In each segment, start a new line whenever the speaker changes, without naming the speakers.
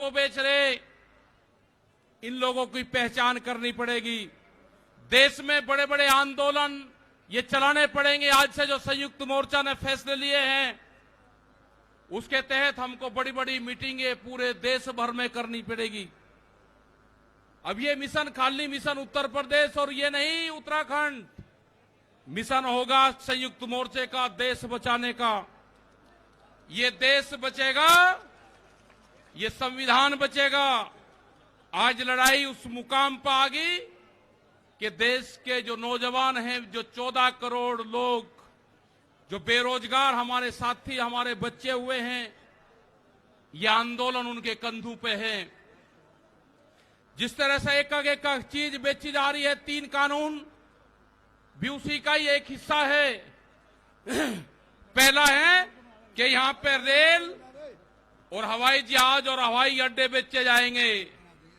को बेच रहे, इन लोगों की पहचान करनी पड़ेगी। देश में बड़े बड़े आंदोलन ये चलाने पड़ेंगे। आज से जो संयुक्त मोर्चा ने फैसले लिए हैं, उसके तहत हमको बड़ी बड़ी मीटिंगें पूरे देश भर में करनी पड़ेगी। अब ये मिशन खाली मिशन उत्तर प्रदेश और ये नहीं उत्तराखंड, मिशन होगा संयुक्त मोर्चे का देश बचाने का। ये देश बचेगा, ये संविधान बचेगा। आज लड़ाई उस मुकाम पर आ गई कि देश के जो नौजवान हैं, जो 14 करोड़ लोग जो बेरोजगार हमारे साथी, हमारे बच्चे हुए हैं, यह आंदोलन उनके कंधों पे है। जिस तरह से एक चीज बेची जा रही है, 3 कानून भी उसी का ही एक हिस्सा है। पहला है कि यहां पे रेल और हवाई जहाज और हवाई अड्डे बेचे जाएंगे।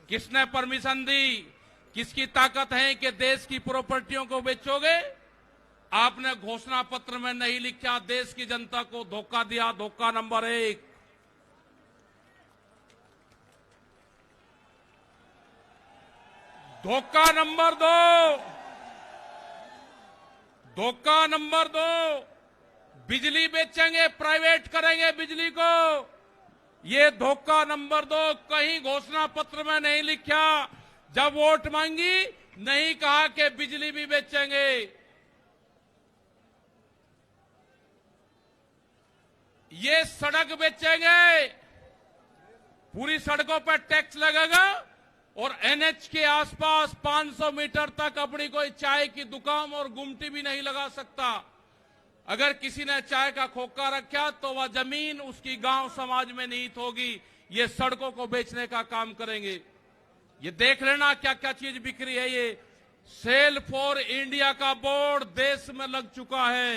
किसने परमिशन दी? किसकी ताकत है कि देश की प्रॉपर्टियों को बेचोगे? आपने घोषणा पत्र में नहीं लिखा, देश की जनता को धोखा दिया। धोखा नंबर 1। धोखा नंबर 2, धोखा नंबर 2, बिजली बेचेंगे, प्राइवेट करेंगे बिजली को। ये धोखा नंबर 2 कहीं घोषणा पत्र में नहीं लिखा। जब वोट मांगी, नहीं कहा कि बिजली भी बेचेंगे। ये सड़क बेचेंगे, पूरी सड़कों पर टैक्स लगेगा और एनएच के आसपास 500 मीटर तक अपनी कोई चाय की दुकान और गुमटी भी नहीं लगा सकता। अगर किसी ने चाय का खोखा रखा तो वह जमीन उसकी गांव समाज में निहित होगी। ये सड़कों को बेचने का काम करेंगे। ये देख लेना क्या क्या चीज बिक्री है। ये सेल फॉर इंडिया का बोर्ड देश में लग चुका है।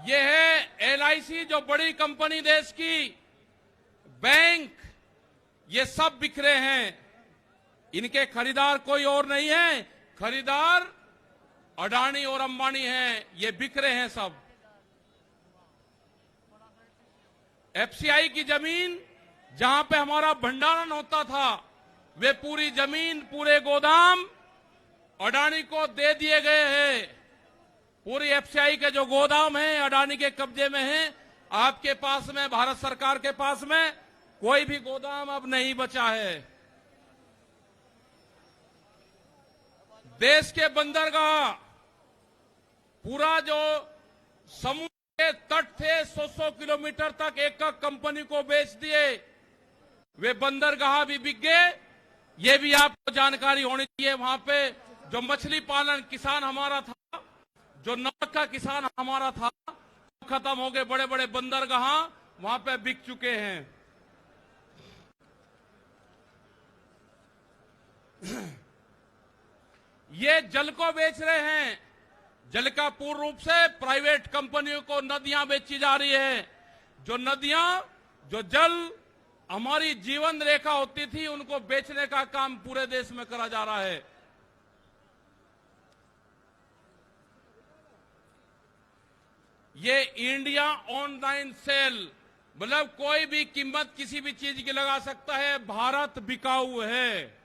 ये है एलआईसी, जो बड़ी कंपनी देश की, बैंक, ये सब बिखरे हैं। इनके खरीदार कोई और नहीं है, खरीदार अडानी और अंबानी हैं। ये बिखरे हैं सब। एफसीआई की जमीन, जहां पे हमारा भंडारण होता था, वे पूरी जमीन, पूरे गोदाम अडानी को दे दिए गए हैं। पूरी एफसीआई के जो गोदाम हैं अडानी के कब्जे में हैं। आपके पास में, भारत सरकार के पास में कोई भी गोदाम अब नहीं बचा है। देश के बंदरगाह, पूरा जो समुद्र के तट थे 100-100 किलोमीटर तक एक कंपनी को बेच दिए। वे बंदरगाह भी बिक गए। ये भी आपको जानकारी होनी चाहिए। वहां पे जो मछली पालन किसान हमारा था, जो नमक का किसान हमारा था, खत्म हो गए। बड़े बड़े बंदरगाह वहां पे बिक चुके हैं। ये जल को बेच रहे हैं। जल का पूर्ण रूप से प्राइवेट कंपनियों को नदियां बेची जा रही है। जो नदियां, जो जल हमारी जीवन रेखा होती थी, उनको बेचने का काम पूरे देश में करा जा रहा है। ये इंडिया ऑनलाइन सेल, मतलब कोई भी कीमत किसी भी चीज की लगा सकता है। भारत बिकाऊ है।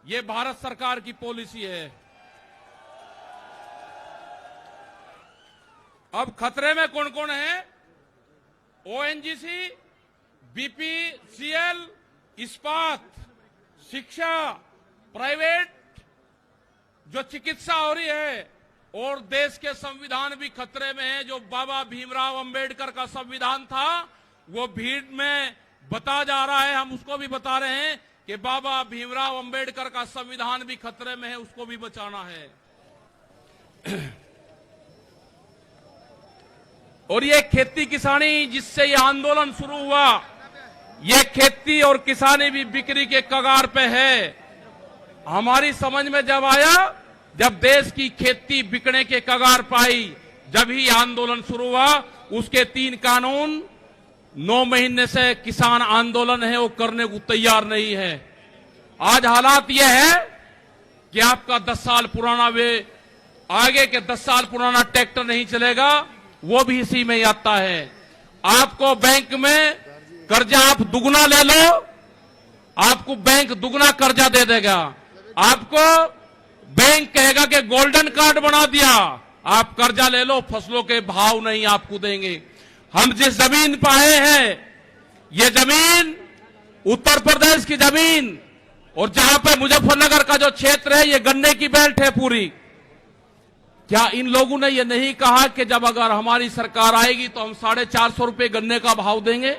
ये भारत सरकार की पॉलिसी है। अब खतरे में कौन कौन है? ओएनजीसी, बीपीसीएल, इस्पात, शिक्षा, प्राइवेट जो चिकित्सा हो रही है, और देश के संविधान भी खतरे में है। जो बाबा भीमराव अंबेडकर का संविधान था, वो भीड़ में बता जा रहा है। हम उसको भी बता रहे हैं कि बाबा भीमराव अंबेडकर का संविधान भी खतरे में है, उसको भी बचाना है। और ये खेती किसानी, जिससे ये आंदोलन शुरू हुआ, ये खेती और किसानी भी बिक्री के कगार पे है। हमारी समझ में जब आया, जब देश की खेती बिकने के कगार पाई, जब ही आंदोलन शुरू हुआ। उसके 3 कानून 9 महीने से किसान आंदोलन है, वो करने को तैयार नहीं है। आज हालात यह है कि आपका 10 साल पुराना, वे आगे के 10 साल पुराना ट्रैक्टर नहीं चलेगा, वो भी इसी में आता है। आपको बैंक में कर्जा आप दुगना ले लो, आपको बैंक दुगना कर्जा दे देगा। आपको बैंक कहेगा कि गोल्डन कार्ड बना दिया, आप कर्जा ले लो, फसलों के भाव नहीं आपको देंगे। हम जिस जमीन पर आए हैं, ये जमीन उत्तर प्रदेश की जमीन, और जहां पे मुजफ्फरनगर का जो क्षेत्र है, ये गन्ने की बेल्ट है पूरी। क्या इन लोगों ने ये नहीं कहा कि जब अगर हमारी सरकार आएगी तो हम 450 रुपए गन्ने का भाव देंगे?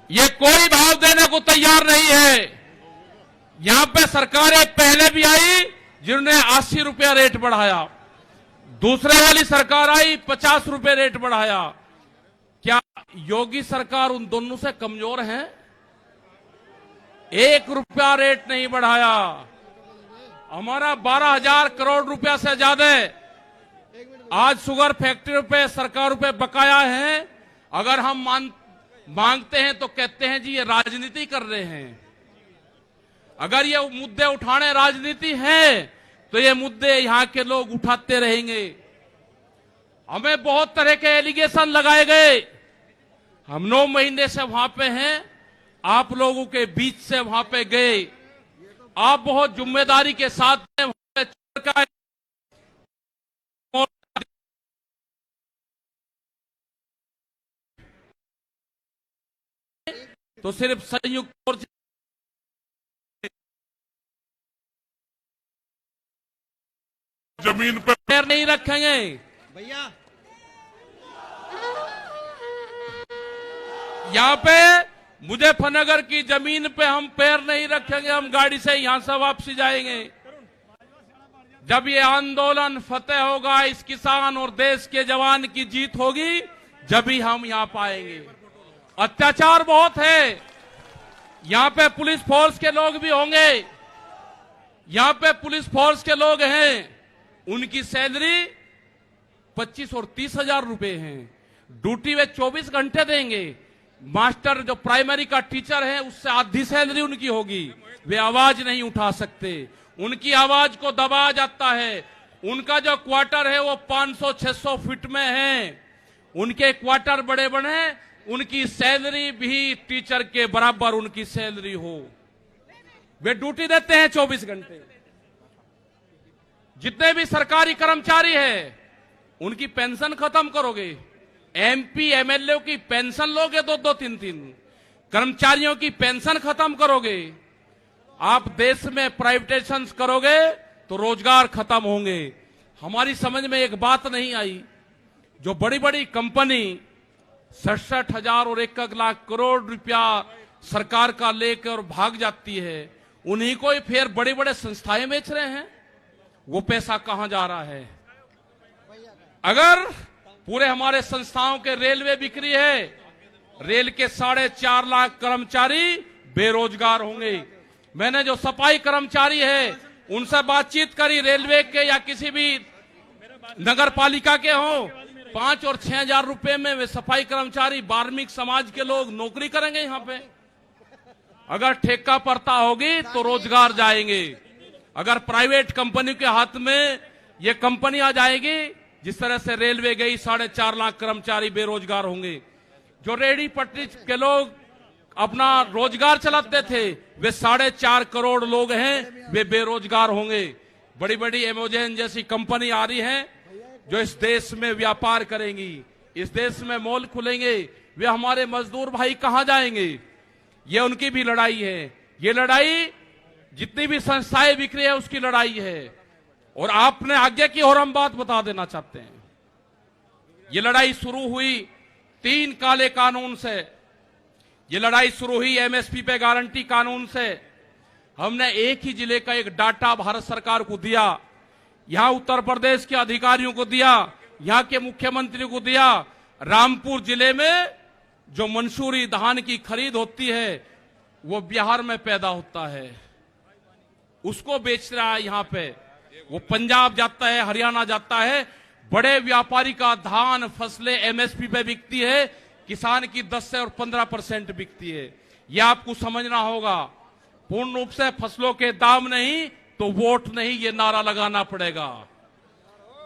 ये कोई भाव देने को तैयार नहीं है। यहां पे सरकारें पहले भी आई जिन्होंने 80 रुपया रेट बढ़ाया, दूसरे वाली सरकार आई 50 रुपए रेट बढ़ाया। क्या योगी सरकार उन दोनों से कमजोर है? 1 रुपया रेट नहीं बढ़ाया। हमारा 12,000 करोड़ रुपया से ज्यादा आज शुगर फैक्ट्री पे सरकार पे बकाया है। अगर हम मांगते हैं तो कहते हैं जी ये राजनीति कर रहे हैं। अगर ये मुद्दे उठाने राजनीति है तो ये मुद्दे यहां के लोग उठाते रहेंगे। हमें बहुत तरह के एलिगेशन लगाए गए। हम 9 महीने से वहां पे हैं, आप लोगों के बीच से वहां पे गए। आप बहुत जिम्मेदारी के साथ तो सिर्फ संयुक्त मोर्चा
जमीन पर
पैर नहीं रखेंगे
भैया।
यहाँ पे मुजफ्फरनगर की जमीन पे हम पैर नहीं रखेंगे। हम गाड़ी से यहां से वापसी जाएंगे। जब ये आंदोलन फतेह होगा, इस किसान और देश के जवान की जीत होगी, जब ही हम यहां पाएंगे। अत्याचार बहुत है। यहां पे पुलिस फोर्स के लोग भी होंगे। यहां पे पुलिस फोर्स के लोग हैं, उनकी सैलरी 25 और 30 हजार रुपए है। ड्यूटी वे 24 घंटे देंगे। मास्टर जो प्राइमरी का टीचर है, उससे आधी सैलरी उनकी होगी। वे आवाज नहीं उठा सकते, उनकी आवाज को दबाया जाता है। उनका जो क्वार्टर है वो 500-600 फीट में है। उनके क्वार्टर बड़े बड़े, उनकी सैलरी भी टीचर के बराबर उनकी सैलरी हो। वे ड्यूटी देते हैं 24 घंटे। जितने भी सरकारी कर्मचारी हैं, उनकी पेंशन खत्म करोगे। एमपी एमएलए की पेंशन लोगे 2-2, 3-3। कर्मचारियों की पेंशन खत्म करोगे। आप देश में प्राइवेटाइजेशन करोगे तो रोजगार खत्म होंगे। हमारी समझ में एक बात नहीं आई, जो बड़ी बड़ी कंपनी 67,000 और 1 लाख करोड़ रुपया सरकार का लेकर भाग जाती है, उन्हीं को ही फिर बड़े बड़े संस्थाएं बेच रहे हैं। वो पैसा कहां जा रहा है? अगर पूरे हमारे संस्थाओं के रेलवे बिक्री है, रेल के 4.5 लाख कर्मचारी बेरोजगार होंगे। मैंने जो सफाई कर्मचारी है उनसे बातचीत करी, रेलवे के या किसी भी नगर पालिका के हों, 5 और 6 हजार रुपए में वे सफाई कर्मचारी बार्मिक समाज के लोग नौकरी करेंगे। यहां पे अगर ठेका पड़ता होगी तो रोजगार जाएंगे। अगर प्राइवेट कंपनी के हाथ में ये कंपनी आ जाएगी, जिस तरह से रेलवे गई, 4.5 लाख कर्मचारी बेरोजगार होंगे। जो रेहड़ी पटरी के लोग अपना रोजगार चलाते थे, वे 4.5 करोड़ लोग हैं, वे बेरोजगार होंगे। बड़ी बड़ी एमेजॉन जैसी कंपनी आ रही है जो इस देश में व्यापार करेंगी, इस देश में मॉल खुलेंगे। वे हमारे मजदूर भाई कहां जाएंगे? ये उनकी भी लड़ाई है। ये लड़ाई जितनी भी संस्थाएं बिक्री है उसकी लड़ाई है। और आपने आगे की और हम बात बता देना चाहते हैं, ये लड़ाई शुरू हुई 3 काले कानून से। ये लड़ाई शुरू हुई एमएसपी पे गारंटी कानून से। हमने एक ही जिले का एक डाटा भारत सरकार को दिया, यहां उत्तर प्रदेश के अधिकारियों को दिया, यहां के मुख्यमंत्री को दिया। रामपुर जिले में जो मंसूरी धान की खरीद होती है वो बिहार में पैदा होता है, उसको बेच रहा है यहां पे। वो पंजाब जाता है, हरियाणा जाता है। बड़े व्यापारी का धान फसलें एमएसपी पे बिकती है, किसान की 10 से और 15% बिकती है। यह आपको समझना होगा। पूर्ण रूप से फसलों के दाम नहीं तो वोट नहीं, ये नारा लगाना पड़ेगा।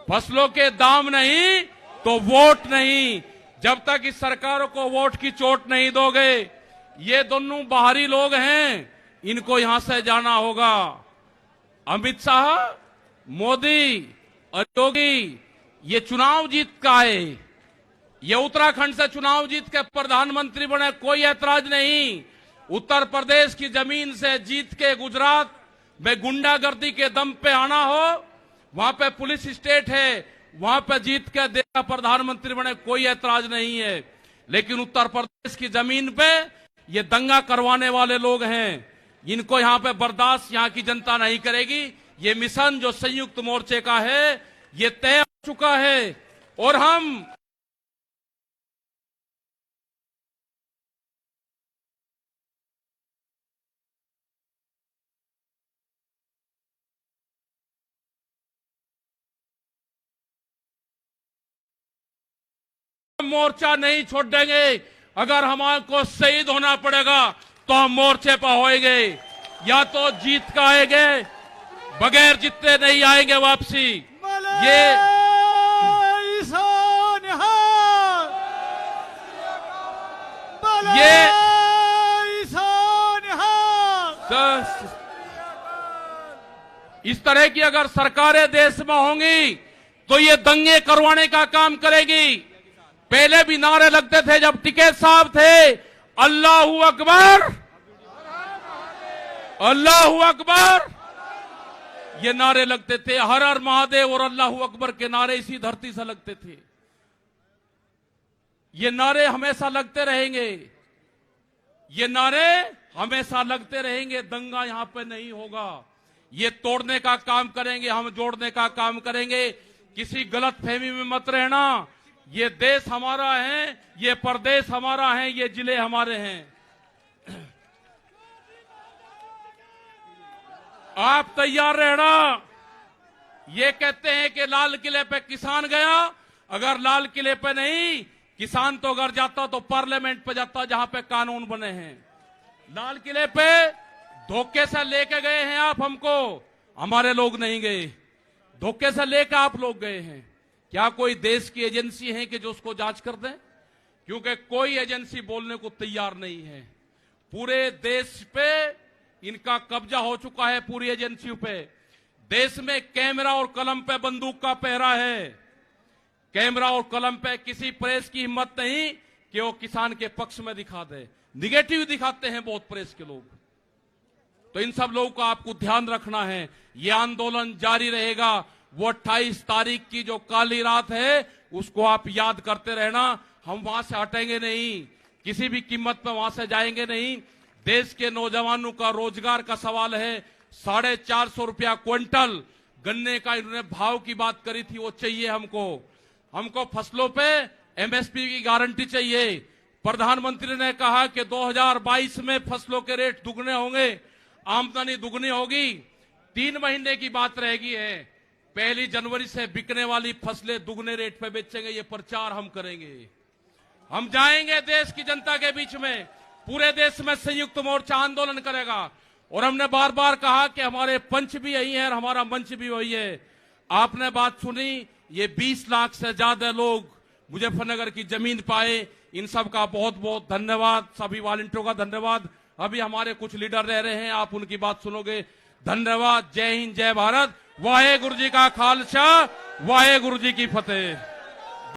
फसलों के दाम नहीं तो वोट नहीं, जब तक इस सरकारों को वोट की चोट नहीं दोगे, ये दोनों बाहरी लोग हैं, इनको यहां से जाना होगा। अमित शाह, मोदी और योगी ये चुनाव जीत का है, ये उत्तराखंड से चुनाव जीत के प्रधानमंत्री बने, कोई ऐतराज नहीं। उत्तर प्रदेश की जमीन से जीत के गुजरात में गुंडागर्दी के दम पे आना हो, वहां पे पुलिस स्टेट है, वहां पे जीत के देश का प्रधानमंत्री बने, कोई ऐतराज नहीं है। लेकिन उत्तर प्रदेश की जमीन पे ये दंगा करवाने वाले लोग हैं, इनको यहां पे बर्दाश्त यहां की जनता नहीं करेगी। ये मिशन जो संयुक्त मोर्चे का है, ये तय हो चुका है और हम मोर्चा नहीं छोड़ देंगे। अगर हमारे को शहीद होना पड़ेगा तो हम मोर्चे पर होएंगे, या तो जीत का आएंगे, बगैर जीते नहीं आएंगे वापसी। ये इस तरह की अगर सरकारें देश में होंगी तो ये दंगे करवाने का काम करेगी। पहले भी नारे लगते थे जब टिकैत साहब थे, अल्लाहू अकबर, अल्लाहू अकबर, ये नारे लगते थे। हर हर महादेव और अल्लाहू अकबर के नारे इसी धरती से लगते थे। ये नारे हमेशा लगते रहेंगे, ये नारे हमेशा लगते रहेंगे। दंगा यहां पे नहीं होगा, ये तोड़ने का काम करेंगे, हम जोड़ने का काम करेंगे। किसी गलत फहमी में मत रहना। ये देश हमारा है, ये प्रदेश हमारा है, ये जिले हमारे हैं। आप तैयार रहना। ये कहते हैं कि लाल किले पे किसान गया, अगर लाल किले पे नहीं, किसान तो अगर जाता तो पार्लियामेंट पे जाता जहां पे कानून बने हैं। लाल किले पे धोखे से लेके गए हैं आप हमको, हमारे लोग नहीं गए, धोखे से लेकर आप लोग गए हैं। क्या कोई देश की एजेंसी है कि जो उसको जांच कर दे? क्योंकि कोई एजेंसी बोलने को तैयार नहीं है। पूरे देश पे इनका कब्जा हो चुका है, पूरी एजेंसियों पे। देश में कैमरा और कलम पे बंदूक का पहरा है। कैमरा और कलम पे किसी प्रेस की हिम्मत नहीं कि वो किसान के पक्ष में दिखा दे। निगेटिव दिखाते हैं बहुत प्रेस के लोग। तो इन सब लोगों का आपको ध्यान रखना है। ये आंदोलन जारी रहेगा। वो 28 तारीख की जो काली रात है उसको आप याद करते रहना। हम वहां से हटेंगे नहीं, किसी भी कीमत पर वहां से जाएंगे नहीं। देश के नौजवानों का रोजगार का सवाल है। 450 रुपया क्विंटल गन्ने का इन्होंने भाव की बात करी थी, वो चाहिए हमको। हमको फसलों पे एमएसपी की गारंटी चाहिए। प्रधानमंत्री ने कहा कि 2022 में फसलों के रेट दुगने होंगे, आमदनी दुगनी होगी। 3 महीने की बात रहेगी है। 1 जनवरी से बिकने वाली फसलें दुगने रेट पे बेचेंगे। ये प्रचार हम करेंगे। हम जाएंगे देश की जनता के बीच में, पूरे देश में संयुक्त मोर्चा आंदोलन करेगा। और हमने बार बार कहा कि हमारे पंच भी यही है और हमारा मंच भी वही है। आपने बात सुनी, ये 20 लाख से ज्यादा लोग मुजफ्फरनगर की जमीन पाए। इन सब का बहुत बहुत धन्यवाद, सभी वॉलंटियरों का धन्यवाद। अभी हमारे कुछ लीडर रह रहे हैं, आप उनकी बात सुनोगे। धन्यवाद। जय हिंद, जय भारत। वाहे गुरु जी का खालसा, वाहे गुरु जी की फतेह।